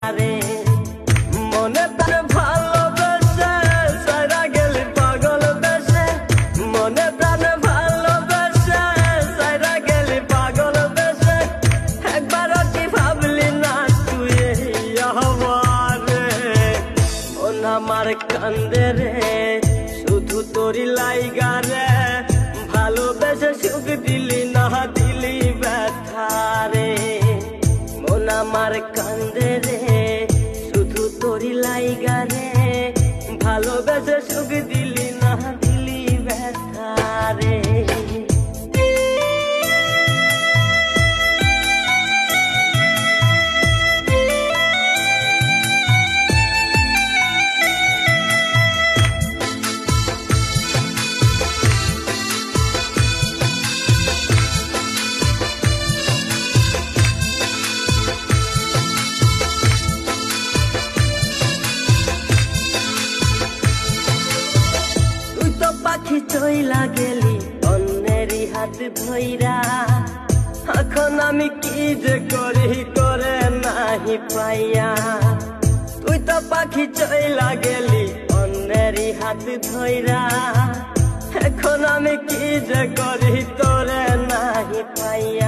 রে মনে তার ভালোবেসে সারা গেলি পাগল বেশে, মনে তার ভালোবেসে সারা গেলি পাগল বেশে। একবার কি ভাবলি না তুই আমারে? মন আমার কান্দে রে শুধু তোরি লাইগা রে, ভালোবেসে সুখ দিলি না দিলি ব্যথা রে। মন আমার কান্দে রে শুধু তোরি লাইগা রে, ভালোবেসে সুখ দিলি না দিলি ব্যথা রে। পাখি চইলা গেলি অন্যেরই হাত ধইরা, এখন আমি কি যে করি করে নাহি পাইয়া। তুই তো পাখি চইলা গেলি অন্যেরই হাত ধইরা, এখন আমি কি যে করি তোরে নাহি পাইয়া।